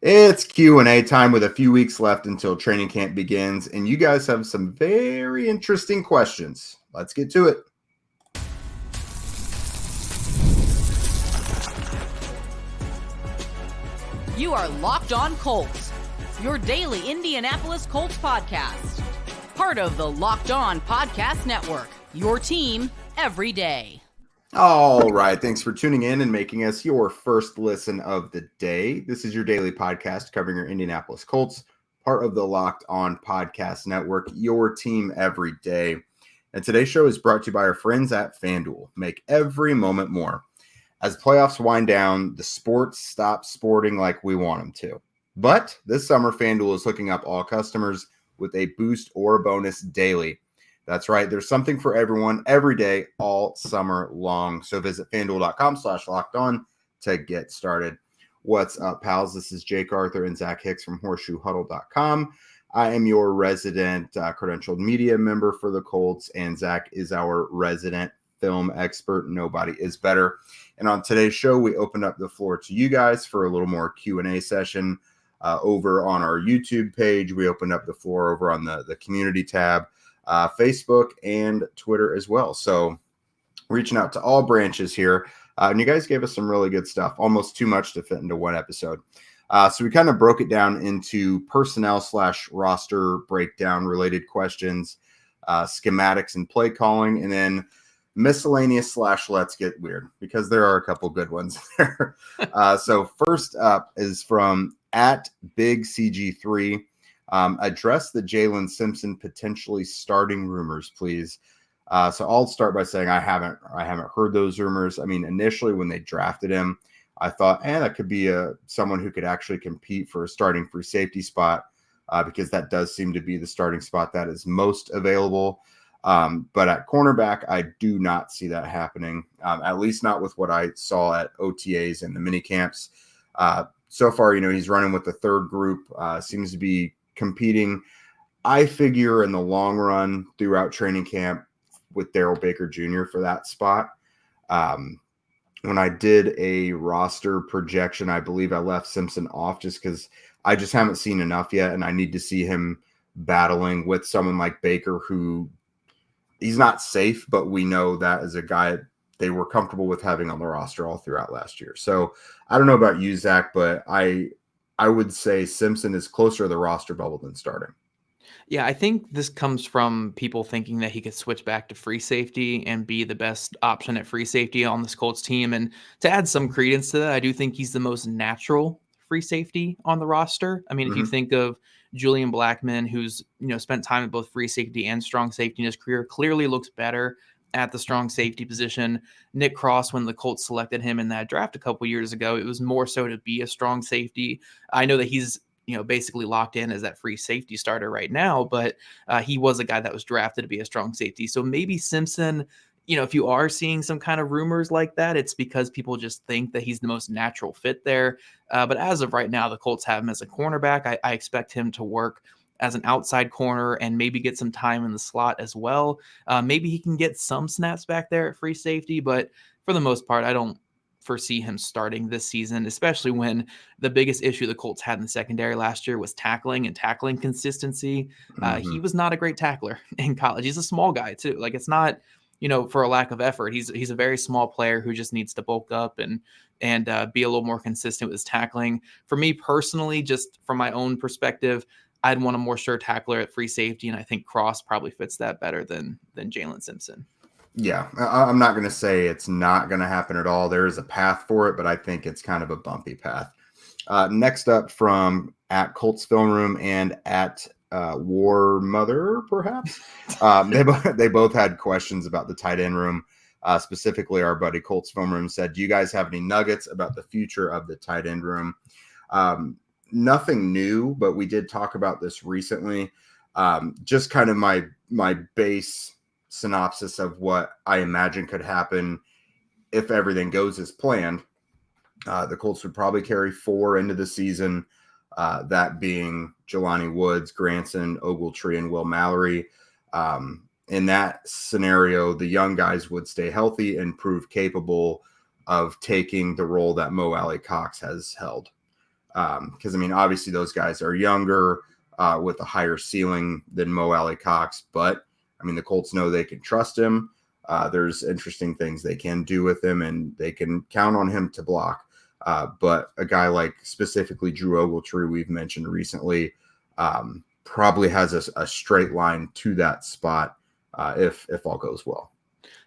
It's Q&A time with a few weeks left until training camp begins, and you guys have some very interesting questions. Let's get to it. You are Locked On Colts, your daily Indianapolis Colts podcast. Part of the Locked On Podcast Network, your team every day. All right. Thanks for tuning in and making us your first listen of the day. This is your daily podcast covering your Indianapolis Colts, part of the Locked On Podcast Network, your team every day. And today's show is brought to you by our friends at FanDuel. Make every moment more. As playoffs wind down, the sports stop sporting like we want them to. But this summer, FanDuel is hooking up all customers with a boost or a bonus daily. That's right. There's something for everyone every day, all summer long. So visit FanDuel.com/lockedon to get started. What's up, pals? This is Jake Arthur and Zach Hicks from HorseshoeHuddle.com. I am your resident credentialed media member for the Colts, and Zach is our resident film expert. Nobody is better. And on today's show, we opened up the floor to you guys for a little more Q&A session over on our YouTube page. We opened up the floor over on the community tab. Facebook and Twitter as well. So reaching out to all branches here. And you guys gave us some really good stuff, almost too much to fit into one episode. So we kind of broke it down into personnel/roster breakdown related questions, schematics and play calling, and then miscellaneous / let's get weird, because there are a couple good ones there. So first up is from @BigCG3. Address the Jaylin Simpson potentially starting rumors, please. So I'll start by saying I haven't heard those rumors. I mean, initially when they drafted him, I thought, that could be someone who could actually compete for a starting free safety spot, because that does seem to be the starting spot that is most available. But at cornerback, I do not see that happening, at least not with what I saw at OTAs and the mini camps. So far, he's running with the third group, seems to be competing, I figure, in the long run throughout training camp with Darrell Baker Jr. for that spot. When I did a roster projection, I believe I left Simpson off just because I just haven't seen enough yet, and I need to see him battling with someone like Baker, who he's not safe, but we know that as a guy they were comfortable with having on the roster all throughout last year. So I don't know about you, Zach, but I would say Simpson is closer to the roster bubble than starting. Yeah, I think this comes from people thinking that he could switch back to free safety and be the best option at free safety on this Colts team. And to add some credence to that, I do think he's the most natural free safety on the roster. I mean, if you think of Julian Blackmon, who's spent time at both free safety and strong safety in his career, clearly looks better at the strong safety position. Nick Cross, when the Colts selected him in that draft a couple years ago, it was more so to be a strong safety. I know that he's basically locked in as that free safety starter right now, but he was a guy that was drafted to be a strong safety. So maybe Simpson, if you are seeing some kind of rumors like that, it's because people just think that he's the most natural fit there. But as of right now, the Colts have him as a cornerback. I expect him to work as an outside corner and maybe get some time in the slot as well. Maybe he can get some snaps back there at free safety, but for the most part, I don't foresee him starting this season, especially when the biggest issue the Colts had in the secondary last year was tackling and tackling consistency. He was not a great tackler in college. He's a small guy too. Like, it's not, for a lack of effort. He's a very small player who just needs to bulk up and be a little more consistent with his tackling. For me personally, just from my own perspective, I'd want a more sure tackler at free safety, and I think Cross probably fits that better than Jaylin Simpson. Yeah, I'm not going to say it's not going to happen at all. There is a path for it, but I think it's kind of a bumpy path. Next up from @Colts Film Room and @War Mother, perhaps. They both had questions about the tight end room. Specifically, our buddy Colts Film Room said, do you guys have any nuggets about the future of the tight end room? Nothing new, but we did talk about this recently. Just kind of my base synopsis of what I imagine could happen if everything goes as planned. The Colts would probably carry 4 into the season, that being Jelani Woods, Granson, Ogletree, and Will Mallory. In that scenario, the young guys would stay healthy and prove capable of taking the role that Mo Alley Cox has held. Because, I mean, obviously those guys are younger with a higher ceiling than Mo Alley Cox. But, I mean, the Colts know they can trust him. There's interesting things they can do with him, and they can count on him to block. But a guy like specifically Drew Ogletree, we've mentioned recently, probably has a straight line to that spot if all goes well.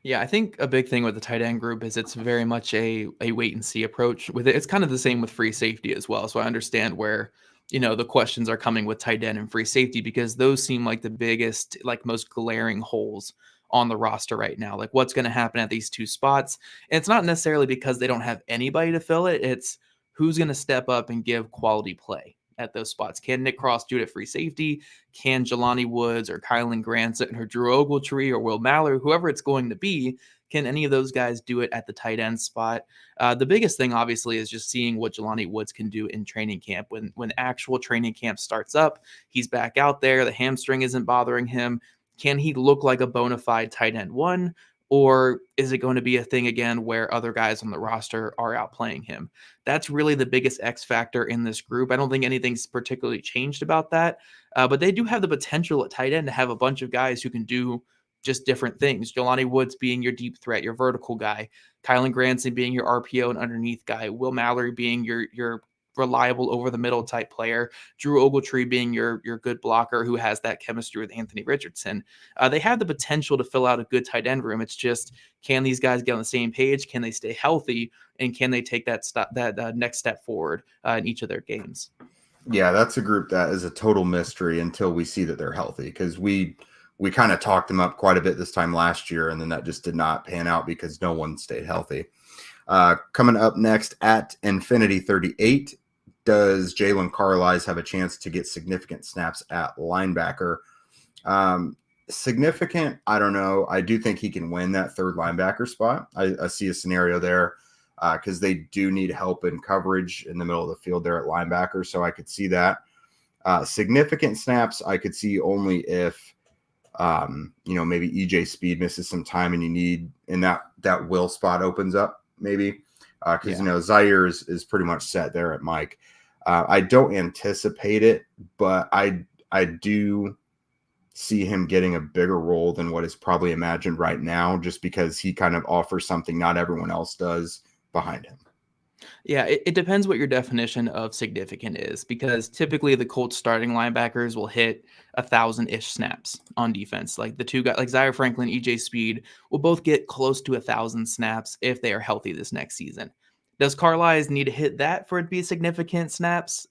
Yeah, I think a big thing with the tight end group is it's very much a wait and see approach with it. It's kind of the same with free safety as well. So I understand where, the questions are coming with tight end and free safety, because those seem like the biggest, like most glaring holes on the roster right now. Like what's going to happen at these two spots? And it's not necessarily because they don't have anybody to fill it. It's who's going to step up and give quality play at those spots. Can Nick Cross do it at free safety? Can Jelani Woods or Kylan Granson or Drew Ogletree or Will Mallory, whoever it's going to be, can any of those guys do it at the tight end spot? The biggest thing, obviously, is just seeing what Jelani Woods can do in training camp. When actual training camp starts up, he's back out there. The hamstring isn't bothering him. Can he look like a bona fide tight end one? Or is it going to be a thing again where other guys on the roster are outplaying him? That's really the biggest X factor in this group. I don't think anything's particularly changed about that, but they do have the potential at tight end to have a bunch of guys who can do just different things. Jelani Woods being your deep threat, your vertical guy, Kylan Granson being your RPO and underneath guy, Will Mallory being your reliable over the middle type player, Drew Ogletree being your good blocker who has that chemistry with Anthony Richardson. They have the potential to fill out a good tight end room. It's just, can these guys get on the same page? Can they stay healthy? And can they take that next step forward in each of their games? Yeah, that's a group that is a total mystery until we see that they're healthy, because we kind of talked them up quite a bit this time last year, and then that just did not pan out because no one stayed healthy. Coming up next at Infinity 38, does Jaylon Carlies have a chance to get significant snaps at linebacker? Significant, I don't know. I do think he can win that third linebacker spot. I see a scenario there because they do need help in coverage in the middle of the field there at linebacker, so I could see that. Significant snaps I could see only if maybe EJ Speed misses some time and you need, and that will spot opens up maybe because Zaire is pretty much set there at Mike. I don't anticipate it, but I do see him getting a bigger role than what is probably imagined right now, just because he kind of offers something not everyone else does behind him. Yeah, it depends what your definition of significant is, because typically the Colts starting linebackers will hit 1,000-ish snaps on defense. Like the two guys, like Zaire Franklin, EJ Speed, will both get close to 1,000 snaps if they are healthy this next season. Does Carlies need to hit that for it to be significant snaps?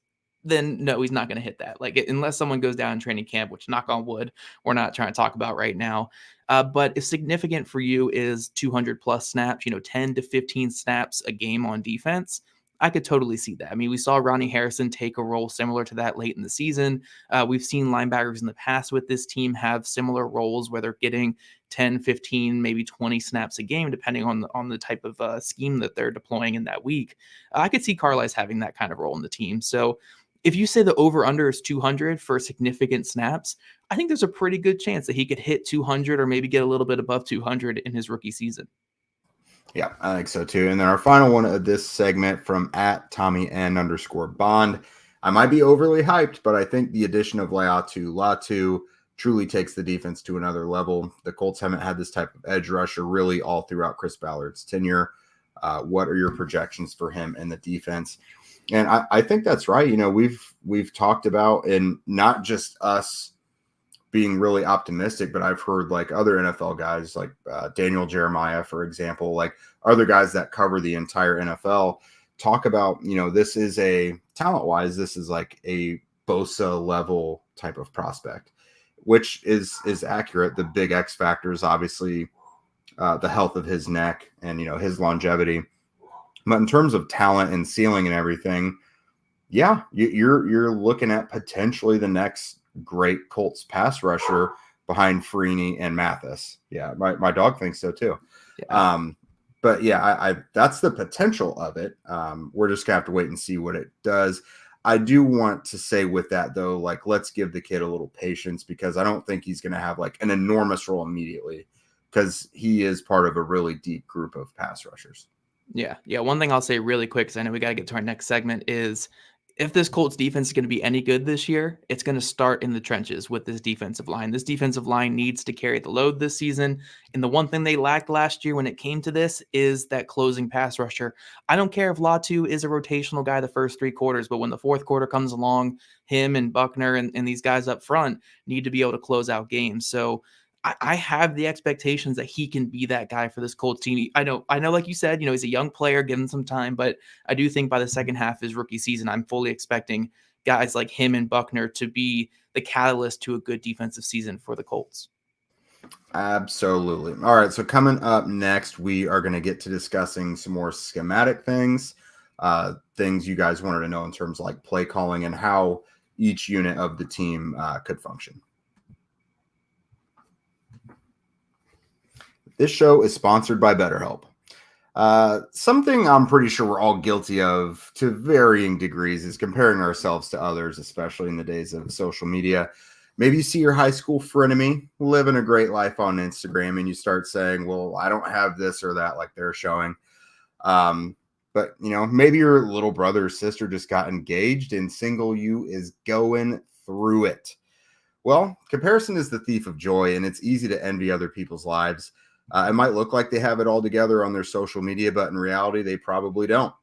Then no, he's not going to hit that. Like unless someone goes down in training camp, which knock on wood, we're not trying to talk about right now. But if significant for you is 200 plus snaps, 10 to 15 snaps a game on defense, I could totally see that. I mean, we saw Ronnie Harrison take a role similar to that late in the season. We've seen linebackers in the past with this team have similar roles where they're getting 10, 15, maybe 20 snaps a game, depending on the type of scheme that they're deploying in that week. I could see Carlies having that kind of role in the team. So if you say the over-under is 200 for significant snaps, I think there's a pretty good chance that he could hit 200 or maybe get a little bit above 200 in his rookie season. Yeah, I think so too. And then our final one of this segment from at @TommyN_Bond. I might be overly hyped, but I think the addition of Laiatu Latu truly takes the defense to another level. The Colts haven't had this type of edge rusher really all throughout Chris Ballard's tenure. What are your projections for him and the defense? And I think that's right. We've talked about, and not just us being really optimistic, but I've heard like other NFL guys like Daniel Jeremiah, for example, like other guys that cover the entire NFL talk about, this is a talent-wise, this is like a Bosa level type of prospect, which is accurate. The big X factor is obviously the health of his neck and, his longevity. But in terms of talent and ceiling and everything, yeah, you're looking at potentially the next great Colts pass rusher behind Freeney and Mathis. Yeah, my dog thinks so too. Yeah. But yeah, I that's the potential of it. We're just gonna have to wait and see what it does. I do want to say with that though, like let's give the kid a little patience, because I don't think he's gonna have like an enormous role immediately, because he is part of a really deep group of pass rushers. Yeah. One thing I'll say really quick, because I know we got to get to our next segment, is if this Colts defense is going to be any good this year, it's going to start in the trenches with this defensive line. This defensive line needs to carry the load this season. And the one thing they lacked last year when it came to this is that closing pass rusher. I don't care if Latu is a rotational guy the first 3 quarters, but when the fourth quarter comes along, him and Buckner and these guys up front need to be able to close out games. So I have the expectations that he can be that guy for this Colts team. I know, like you said, he's a young player, give him some time, but I do think by the second half of his rookie season, I'm fully expecting guys like him and Buckner to be the catalyst to a good defensive season for the Colts. Absolutely. All right. So coming up next, we are going to get to discussing some more schematic things, things you guys wanted to know in terms of like play calling and how each unit of the team could function. This show is sponsored by BetterHelp. Something I'm pretty sure we're all guilty of to varying degrees is comparing ourselves to others, especially in the days of social media. Maybe you see your high school frenemy living a great life on Instagram and you start saying, well, I don't have this or that like they're showing. But, maybe your little brother or sister just got engaged and single you is going through it. Well, comparison is the thief of joy, and it's easy to envy other people's lives. It might look like they have it all together on their social media, but in reality, they probably don't.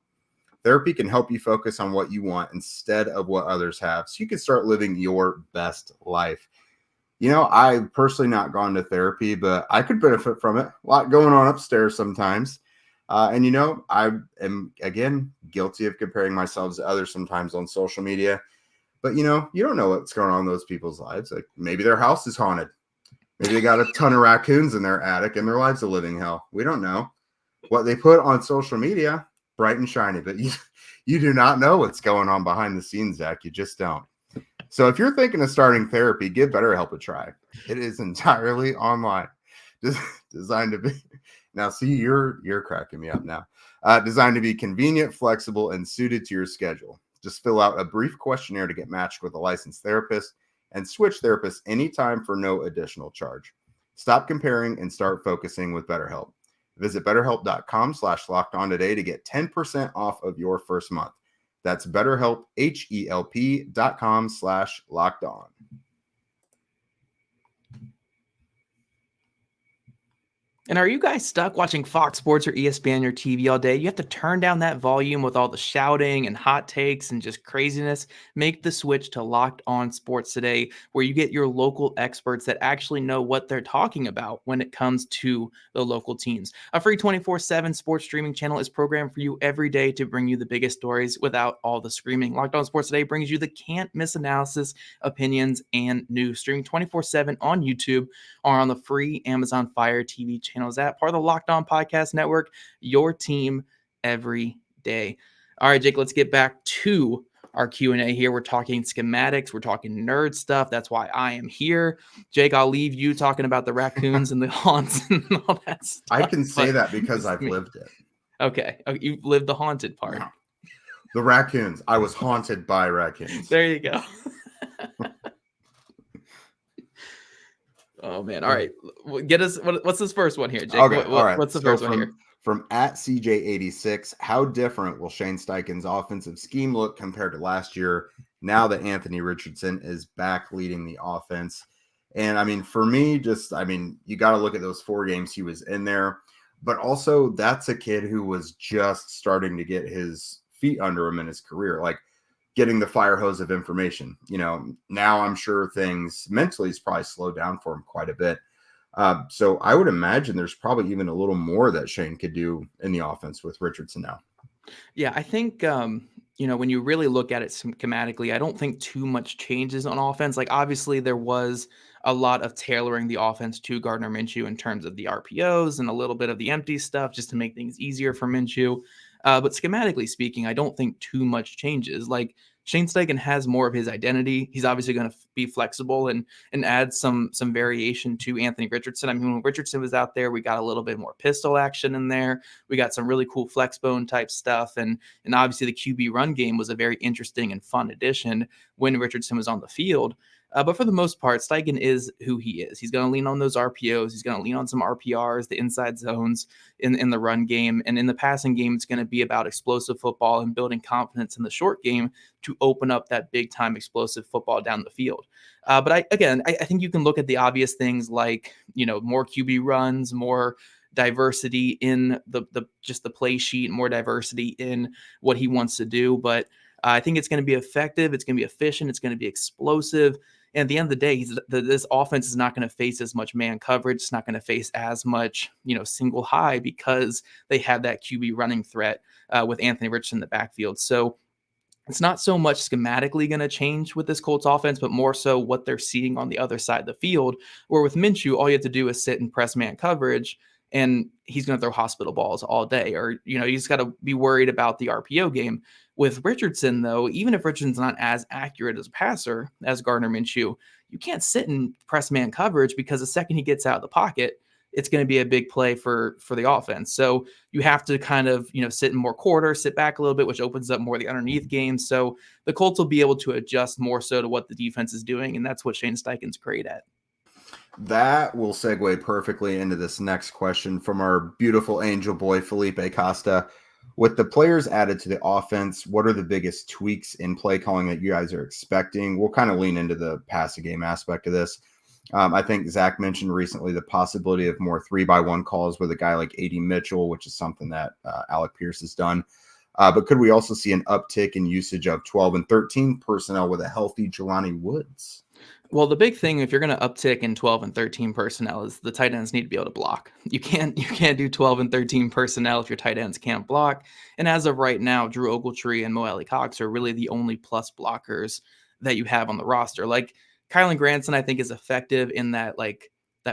Therapy can help you focus on what you want instead of what others have, so you can start living your best life. I've personally not gone to therapy, but I could benefit from it. A lot going on upstairs sometimes. I am, again, guilty of comparing myself to others sometimes on social media. But, you don't know what's going on in those people's lives. Like maybe their house is haunted. Maybe they got a ton of raccoons in their attic and their life's a living hell. We don't know. What they put on social media, bright and shiny, but you do not know what's going on behind the scenes, Zach. You just don't. So if you're thinking of starting therapy, give BetterHelp a try. It is entirely online, designed to be. Now, see, you're cracking me up now. Designed to be convenient, flexible, and suited to your schedule. Just fill out a brief questionnaire to get matched with a licensed therapist and switch therapists anytime for no additional charge. Stop comparing and start focusing with BetterHelp. Visit BetterHelp.com/lockedon today to get 10% off of your first month. That's BetterHelp, HELP.com/lockedon. And are you guys stuck watching Fox Sports or ESPN on your TV all day? You have to turn down that volume with all the shouting and hot takes and just craziness. Make the switch to Locked On Sports today, where you get your local experts that actually know what they're talking about when it comes to the local teams. A free 24/7 sports streaming channel is programmed for you every day to bring you the biggest stories without all the screaming. Locked On Sports today brings you the can't miss analysis, opinions, and news. Streaming 24/7 on YouTube or on the free Amazon Fire TV channel. Is that part of the Locked On Podcast Network? Your team every day. All right, Jake, let's get back to our Q&A here. We're talking schematics. We're talking nerd stuff. That's why I am here. Jake, I'll leave you talking about the raccoons and the haunts and all that stuff. I can say that because I've lived it. Okay. You've lived the haunted part. No. The raccoons. I was haunted by raccoons. There you go. Oh man! All right, get us. What's this first one here, Jake? Okay, all right. What's the first one here? From @CJ86, how different will Shane Steichen's offensive scheme look compared to last year? Now that Anthony Richardson is back leading the offense, and for me, you got to look at those 4 games he was in there, but also that's a kid who was just starting to get his feet under him in his career, like getting the fire hose of information. Now I'm sure things mentally has probably slowed down for him quite a bit. So I would imagine there's probably even a little more that Shane could do in the offense with Richardson now. Yeah, I think, when you really look at it schematically, I don't think too much changes on offense. Like, obviously, there was a lot of tailoring the offense to Gardner Minshew in terms of the RPOs and a little bit of the empty stuff just to make things easier for Minshew. But schematically speaking, I don't think too much changes. Like, Shane Steichen has more of his identity. He's obviously going to be flexible and add some variation to Anthony Richardson. When Richardson was out there, we got a little bit more pistol action in there. We got some really cool flex bone type stuff. And obviously the QB run game was a very interesting and fun addition when Richardson was on the field. But for the most part, Steichen is who he is. He's going to lean on those RPOs. He's going to lean on some RPRs, the inside zones in the run game. And in the passing game, it's going to be about explosive football and building confidence in the short game to open up that big time explosive football down the field. But I think you can look at the obvious things like, more QB runs, more diversity in the play sheet, more diversity in what he wants to do. But I think it's going to be effective. It's going to be efficient. It's going to be explosive. And at the end of the day, this offense is not going to face as much man coverage. It's not going to face as much, single high because they have that QB running threat with Anthony Richardson in the backfield. So it's not so much schematically going to change with this Colts offense, but more so what they're seeing on the other side of the field, where with Minshew, all you have to do is sit and press man coverage, and he's going to throw hospital balls all day. Or, you just got to be worried about the RPO game. With Richardson, though, even if Richardson's not as accurate as a passer as Gardner Minshew, you can't sit and press man coverage because the second he gets out of the pocket, it's going to be a big play for the offense. So you have to kind of, sit in more quarter, sit back a little bit, which opens up more of the underneath game. So the Colts will be able to adjust more so to what the defense is doing. And that's what Shane Steichen's great at. That will segue perfectly into this next question from our beautiful angel boy, Felipe Costa. With the players added to the offense, what are the biggest tweaks in play calling that you guys are expecting? We'll kind of lean into the passing game aspect of this. I think Zach mentioned recently the possibility of more 3-by-1 calls with a guy like A.D. Mitchell, which is something that Alec Pierce has done. But could we also see an uptick in usage of 12 and 13 personnel with a healthy Jelani Woods? Well, the big thing, if you're going to uptick in 12 and 13 personnel, is the tight ends need to be able to block. You can't do 12 and 13 personnel if your tight ends can't block. And as of right now, Drew Ogletree and Mo Alley-Cox are really the only plus blockers that you have on the roster. Like Kylan Granson, I think, is effective in that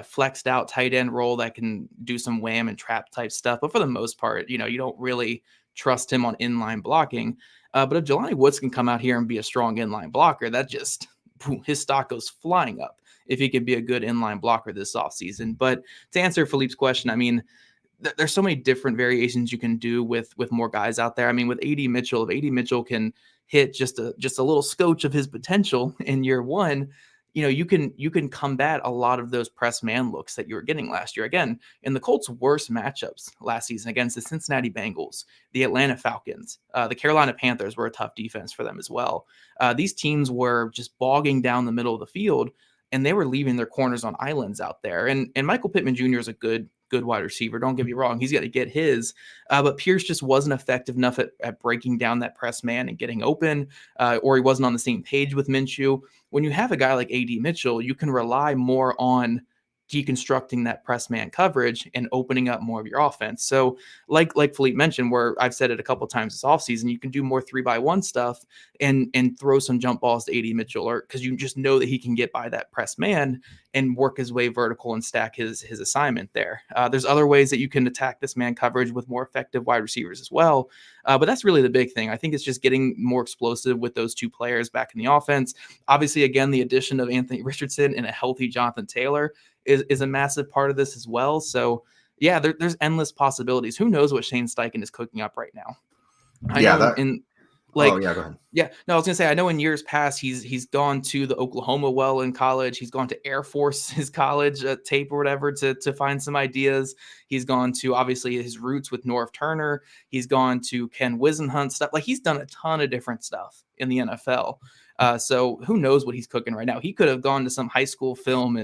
flexed out tight end role that can do some wham and trap type stuff. But for the most part, you don't really trust him on inline blocking. But if Jelani Woods can come out here and be a strong inline blocker, that just his stock goes flying up if he could be a good inline blocker this offseason. But to answer Philippe's question, I mean, there's so many different variations you can do with more guys out there. I mean, with A.D. Mitchell, if A.D. Mitchell can hit just a little scotch of his potential in year one, you can combat a lot of those press man looks that you were getting last year. Again, in the Colts' worst matchups last season against the Cincinnati Bengals, the Atlanta Falcons, the Carolina Panthers were a tough defense for them as well. These teams were just bogging down the middle of the field, and they were leaving their corners on islands out there. And Michael Pittman Jr. is a good wide receiver. Don't get me wrong. He's got to get his. But Pierce just wasn't effective enough at breaking down that press man and getting open, or he wasn't on the same page with Minshew. When you have a guy like A.D. Mitchell, you can rely more on deconstructing that press man coverage and opening up more of your offense. So like Philippe mentioned, where I've said it a couple of times this offseason, you can do more 3-by-1 stuff and throw some jump balls to A.D. Mitchell, or because you just know that he can get by that press man and work his way vertical and stack his assignment there. There's other ways that you can attack this man coverage with more effective wide receivers as well. But that's really the big thing. I think it's just getting more explosive with those two players back in the offense. Obviously, again, the addition of Anthony Richardson and a healthy Jonathan Taylor is a massive part of this as well. So yeah, there's endless possibilities. Who knows what Shane Steichen is cooking up right now? Go ahead. Yeah, no, I was gonna say, I know in years past he's gone to the Oklahoma well in college. He's gone to Air Force, his college tape or whatever, to find some ideas. He's gone to obviously his roots with Norv Turner. He's gone to Ken Wisenhunt stuff. Like, he's done a ton of different stuff in the NFL. So who knows what he's cooking right now? He could have gone to some high school film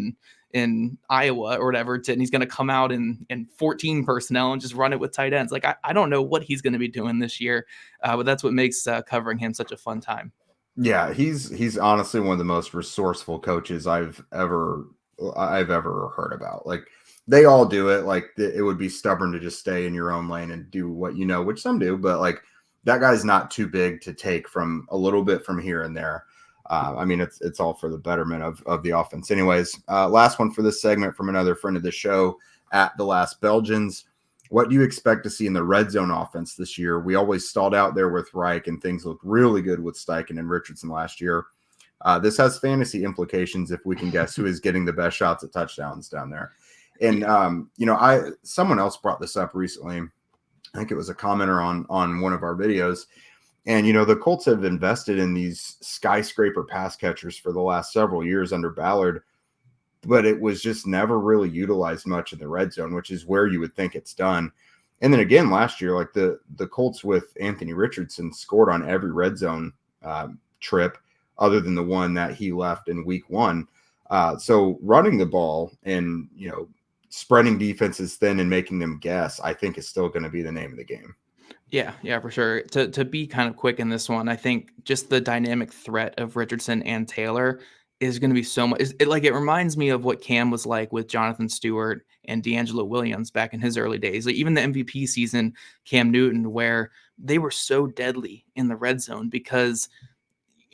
in Iowa or whatever, and he's going to come out in 14 personnel and just run it with tight ends. Like, I don't know what he's going to be doing this year, but that's what makes covering him such a fun time. Yeah, he's honestly one of the most resourceful coaches I've ever heard about. Like, they all do it. Like, it would be stubborn to just stay in your own lane and do what you know, which some do, but like, that guy's not too big to take from a little bit from here and there. I mean, it's all for the betterment of the offense. Anyways, last one for this segment from another friend of the show, at The Last Belgians. What do you expect to see in the red zone offense this year? We always stalled out there with Reich, and things looked really good with Steichen and Richardson last year. This has fantasy implications if we can guess who is getting the best shots at touchdowns down there. And, someone else brought this up recently. I think it was a commenter on one of our videos. And, the Colts have invested in these skyscraper pass catchers for the last several years under Ballard, but it was just never really utilized much in the red zone, which is where you would think it's done. And then again, last year, like the Colts with Anthony Richardson scored on every red zone trip other than the one that he left in week 1. So running the ball and, spreading defenses thin and making them guess, I think is still going to be the name of the game. Yeah, for sure. To be kind of quick in this one, I think just the dynamic threat of Richardson and Taylor is going to be so much. It reminds me of what Cam was like with Jonathan Stewart and D'Angelo Williams back in his early days. Like even the MVP season, Cam Newton, where they were so deadly in the red zone because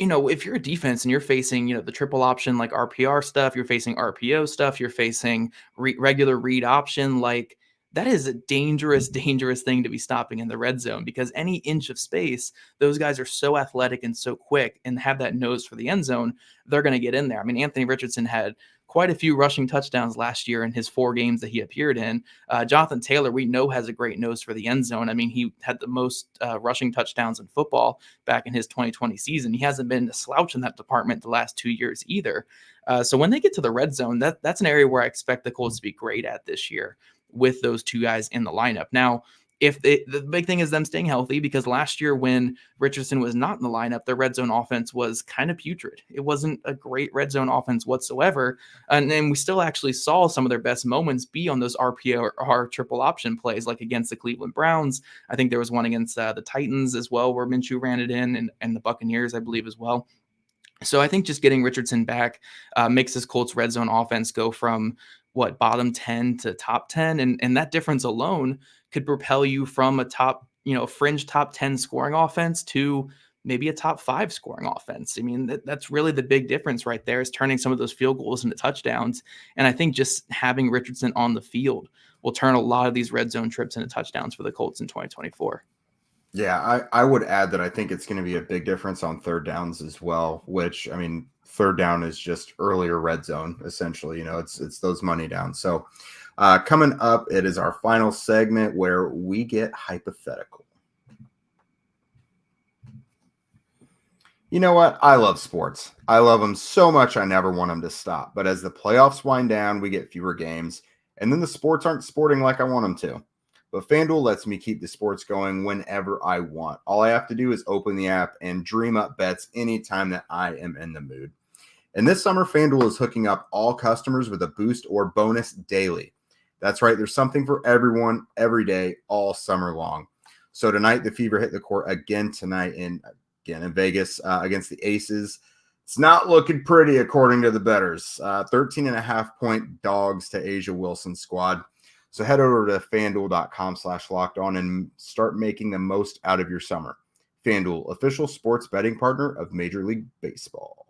if you're a defense and you're facing, the triple option, like RPR stuff, you're facing RPO stuff, you're facing regular read option, like that is a dangerous, dangerous thing to be stopping in the red zone because any inch of space, those guys are so athletic and so quick and have that nose for the end zone, they're going to get in there. I mean, Anthony Richardson had quite a few rushing touchdowns last year in his 4 games that he appeared in. Jonathan Taylor, we know, has a great nose for the end zone. I mean, he had the most rushing touchdowns in football back in his 2020 season. He hasn't been a slouch in that department the last 2 years either. So when they get to the red zone, that's an area where I expect the Colts to be great at this year with those 2 guys in the lineup. Now, the big thing is them staying healthy because last year when Richardson was not in the lineup, their red zone offense was kind of putrid. It wasn't a great red zone offense whatsoever. And then we still actually saw some of their best moments be on those RPO or triple option plays, like against the Cleveland Browns. I think there was one against the Titans as well, where Minshew ran it in, and the Buccaneers, I believe, as well. So I think just getting Richardson back makes this Colts red zone offense go from bottom 10 to top 10. And that difference alone could propel you from a top, fringe top 10 scoring offense to maybe a top 5 scoring offense. I mean, that's really the big difference right there, is turning some of those field goals into touchdowns. And I think just having Richardson on the field will turn a lot of these red zone trips into touchdowns for the Colts in 2024. Yeah, I would add that I think it's going to be a big difference on third downs as well, which, I mean, third down is just earlier red zone, essentially. It's those money downs. So coming up, it is our final segment where we get hypothetical. You know what? I love sports. I love them so much I never want them to stop. But as the playoffs wind down, we get fewer games, and then the sports aren't sporting like I want them to. But FanDuel lets me keep the sports going whenever I want. All I have to do is open the app and dream up bets anytime that I am in the mood. And this summer, FanDuel is hooking up all customers with a boost or bonus daily. That's right. There's something for everyone every day, all summer long. So tonight, the Fever hit the court again tonight in Vegas against the Aces. It's not looking pretty according to the bettors. 13.5-point dogs to Asia Wilson's squad. So head over to FanDuel.com/lockedon and start making the most out of your summer. FanDuel, official sports betting partner of Major League Baseball.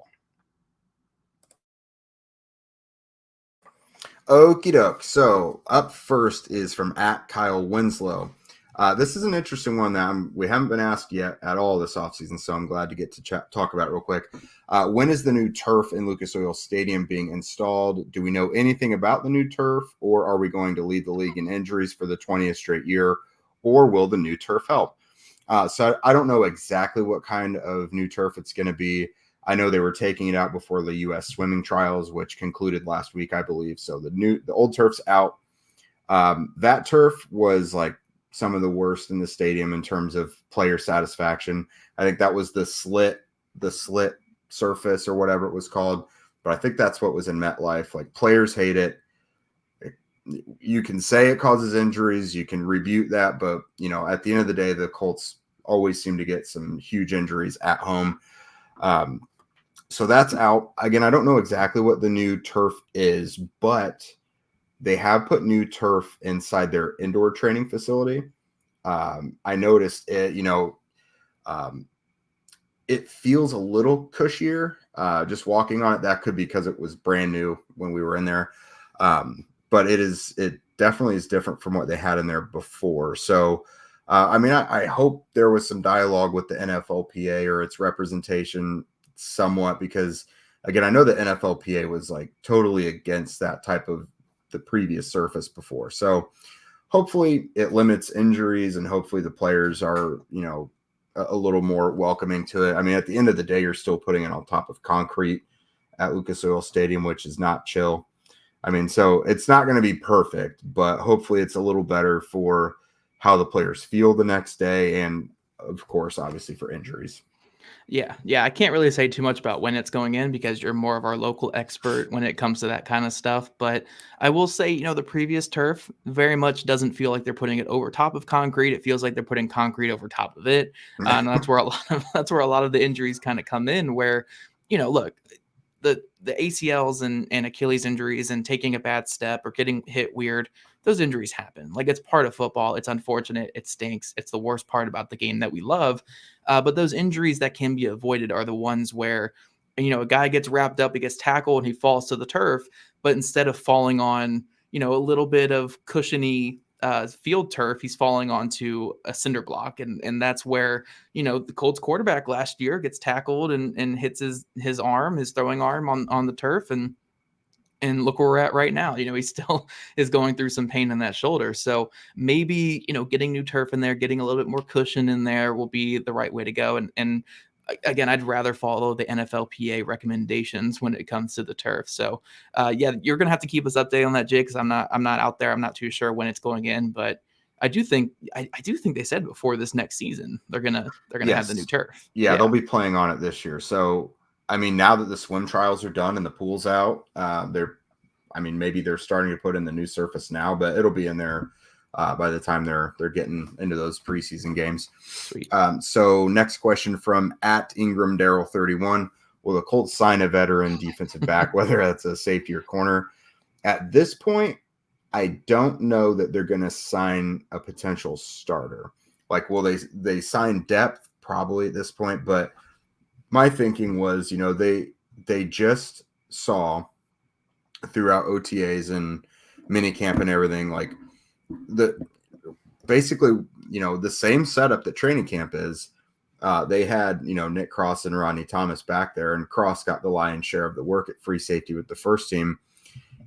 Okie doke. So up first is from @Kyle Winslow. This is an interesting one that we haven't been asked yet at all this offseason, so I'm glad to get to talk about it real quick. When is the new turf in Lucas Oil Stadium being installed? Do we know anything about the new turf, or are we going to lead the league in injuries for the 20th straight year, or will the new turf help? So I don't know exactly what kind of new turf it's going to be. I know they were taking it out before the U.S. swimming trials, which concluded last week, I believe. So the old turf's out. That turf was like some of the worst in the stadium in terms of player satisfaction. I think that was the slit surface or whatever it was called. But I think that's what was in MetLife. Like, players hate it. You can say it causes injuries. You can rebuke that. But, at the end of the day, the Colts always seem to get some huge injuries at home. So that's out. Again, I don't know exactly what the new turf is, but they have put new turf inside their indoor training facility. I noticed it, it feels a little cushier just walking on it. That could be because it was brand new when we were in there. But it definitely is different from what they had in there before. So, I hope there was some dialogue with the NFLPA or its representation somewhat, because again, I know the NFLPA was like totally against that type of the previous surface before. So hopefully it limits injuries, and hopefully the players are, a little more welcoming to it. I mean, at the end of the day, you're still putting it on top of concrete at Lucas Oil Stadium, which is not chill. I mean, so it's not going to be perfect, but hopefully it's a little better for how the players feel the next day. And of course, obviously for injuries. Yeah. I can't really say too much about when it's going in because you're more of our local expert when it comes to that kind of stuff. But I will say, the previous turf very much doesn't feel like they're putting it over top of concrete. It feels like they're putting concrete over top of it. And that's where a lot of the injuries kind of come in where, look, the ACLs and Achilles injuries and taking a bad step or getting hit weird, those injuries happen. Like, it's part of football. It's unfortunate. It stinks. It's the worst part about the game that we love. But those injuries that can be avoided are the ones where, a guy gets wrapped up, he gets tackled, and he falls to the turf. But instead of falling on, a little bit of cushiony field turf, he's falling onto a cinder block. And that's where, the Colts quarterback last year gets tackled and hits his arm, his throwing arm on the turf. And look where we're at right now. He still is going through some pain in that shoulder. So maybe, getting new turf in there, getting a little bit more cushion in there will be the right way to go. And again, I'd rather follow the NFLPA recommendations when it comes to the turf. So you're going to have to keep us updated on that, Jay, because I'm not out there. I'm not too sure when it's going in, but I do think they said before this next season, they're going to have the new turf. Yeah, they'll be playing on it this year. So, I mean, now that the swim trials are done and the pool's out, maybe they're starting to put in the new surface now, but it'll be in there by the time they're getting into those preseason games. Sweet. So next question from @IngramDarrell31. Will the Colts sign a veteran defensive back, whether that's a safety or corner? At this point, I don't know that they're going to sign a potential starter. Like, will they sign depth? Probably at this point, but my thinking was, they just saw throughout OTAs and minicamp and everything, like basically, the same setup that training camp is. They had, Nick Cross and Rodney Thomas back there, and Cross got the lion's share of the work at free safety with the first team.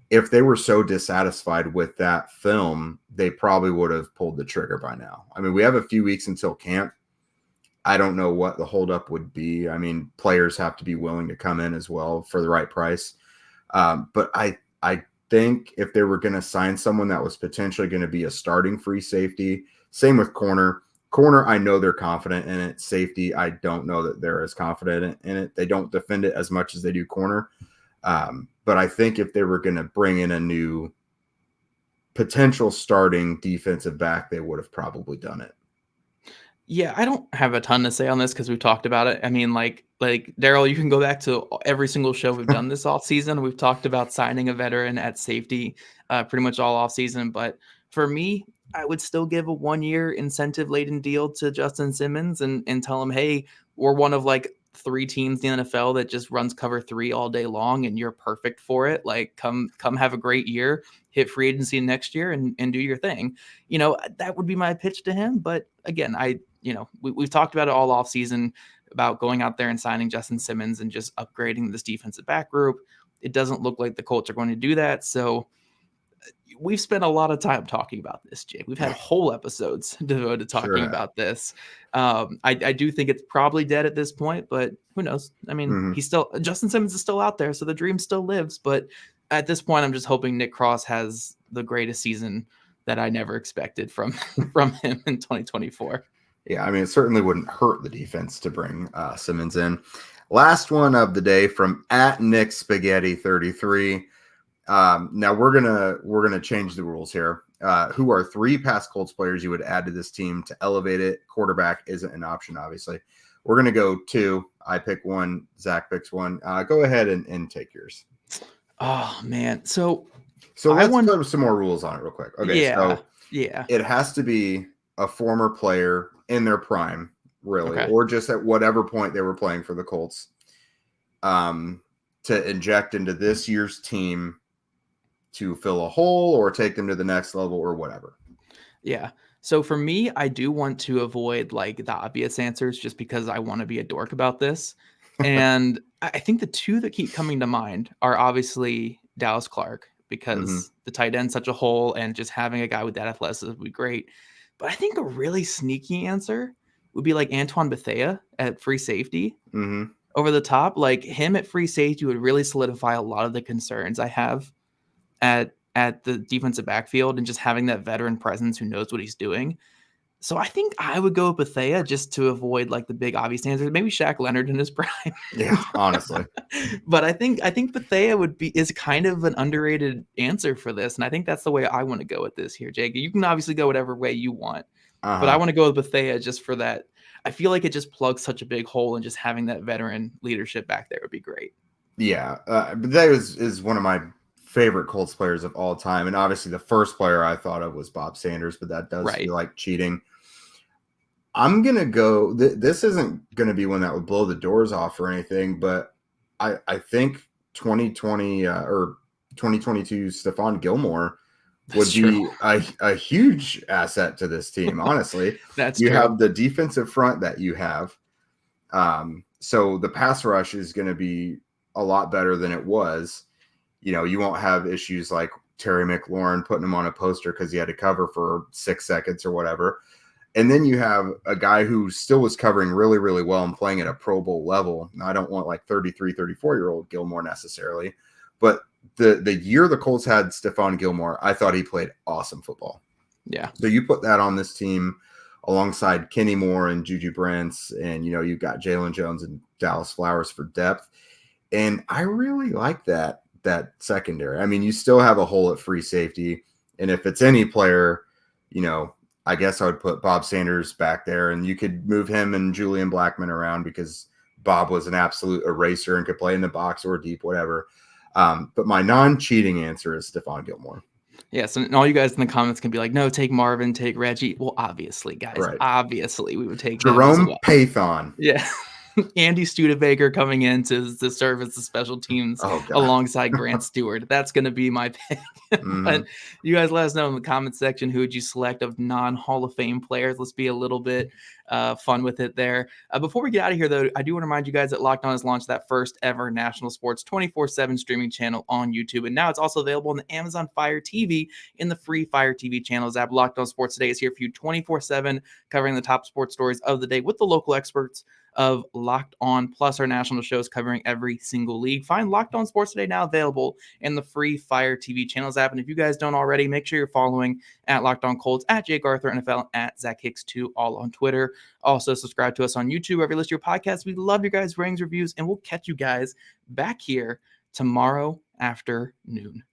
If they were so dissatisfied with that film, they probably would have pulled the trigger by now. I mean, we have a few weeks until camp. I don't know what the holdup would be. I mean, players have to be willing to come in as well for the right price. But I think if they were going to sign someone that was potentially going to be a starting free safety, same with corner. Corner, I know they're confident in it. Safety, I don't know that they're as confident in it. They don't defend it as much as they do corner. But I think if they were going to bring in a new potential starting defensive back, they would have probably done it. Yeah, I don't have a ton to say on this because we've talked about it. I mean, like Daryl, you can go back to every single show we've done this off season. We've talked about signing a veteran at safety pretty much all off season. But for me, I would still give a 1-year incentive laden deal to Justin Simmons and tell him, hey, we're one of like 3 teams in the NFL that just runs cover 3 all day long, and you're perfect for it. Like, come have a great year, hit free agency next year and do your thing. That would be my pitch to him. But again, we've talked about it all off season about going out there and signing Justin Simmons and just upgrading this defensive back group. It doesn't look like the Colts are going to do that. So we've spent a lot of time talking about this, Jake. We've had whole episodes devoted to talking about this. I do think it's probably dead at this point, but who knows? I mean, Justin Simmons is still out there, so the dream still lives. But at this point, I'm just hoping Nick Cross has the greatest season that I never expected from him in 2024. Yeah, I mean, it certainly wouldn't hurt the defense to bring Simmons in. Last one of the day from @NickSpaghetti33. Now we're gonna change the rules here. Who are 3 past Colts players you would add to this team to elevate it? Quarterback isn't an option, obviously. We're gonna go 2. I pick 1. Zach picks 1. Go ahead and take yours. Oh man, so let's put some more rules on it real quick. Okay, yeah. It has to be a former player in their prime, really, okay, or just at whatever point they were playing for the Colts, to inject into this year's team to fill a hole or take them to the next level or whatever. Yeah. So for me, I do want to avoid like the obvious answers just because I want to be a dork about this. And I think the 2 that keep coming to mind are obviously Dallas Clark, because the tight end's such a hole and just having a guy with that athleticism would be great. But I think a really sneaky answer would be like Antoine Bethea at free safety. Mm-hmm. Over the top. Like him at free safety would really solidify a lot of the concerns I have at the defensive backfield, and just having that veteran presence who knows what he's doing. So I think I would go with Bethea just to avoid like the big obvious answers. Maybe Shaq Leonard in his prime. Yeah, honestly. But I think Bethea is kind of an underrated answer for this, and I think that's the way I want to go with this here, Jake. You can obviously go whatever way you want, but I want to go with Bethea just for that. I feel like it just plugs such a big hole, and just having that veteran leadership back there would be great. Yeah, Bethea is one of my favorite Colts players of all time, and obviously the first player I thought of was Bob Sanders, but that does feel like cheating. I'm going to go, this isn't going to be one that would blow the doors off or anything, but I think 2020 or 2022 Stephon Gilmore would be a huge asset to this team, honestly. That's you true. have the defensive front that you have. So the pass rush is going to be a lot better than it was. You know, you won't have issues like Terry McLaurin putting him on a poster because he had to cover for 6 seconds or whatever. And then you have a guy who still was covering really, really well and playing at a Pro Bowl level. Now, I don't want like 33, 34-year-old Gilmore necessarily, but the year the Colts had Stephon Gilmore, I thought he played awesome football. Yeah. So you put that on this team alongside Kenny Moore and Juju Brents, and, you know, you've got Jalen Jones and Dallas Flowers for depth. And I really like that secondary. I mean, you still have a hole at free safety. And if it's any player, you know, I guess I would put Bob Sanders back there, and you could move him and Julian Blackmon around because Bob was an absolute eraser and could play in the box or deep, whatever. But my non-cheating answer is Stephon Gilmore. Yes, and all you guys in the comments can be like, no, take Marvin, take Reggie. Well, obviously, guys, obviously we would take Jerome Pathon. Yeah. Andy Studebaker coming in to serve as the special teams alongside Grant Stewart. That's going to be my pick. But you guys let us know in the comment section who would you select of non-Hall of Fame players. Let's be a little bit fun with it there. Before we get out of here, though, I do want to remind you guys that Locked On has launched that first ever national sports 24/7 streaming channel on YouTube. And now it's also available on the Amazon Fire TV in the free Fire TV channels app. Locked On Sports Today is here for you 24/7, covering the top sports stories of the day with the local experts of Locked On, plus our national shows covering every single league. Find Locked On Sports Today now available in the free Fire TV channels app. And if you guys don't already, make sure you're following at Locked On Colts, at Jake Arthur NFL, at Zach Hicks 2, all on Twitter. Also, subscribe to us on YouTube, wherever you listen to your podcasts. We love your guys' ratings, reviews, and we'll catch you guys back here tomorrow afternoon.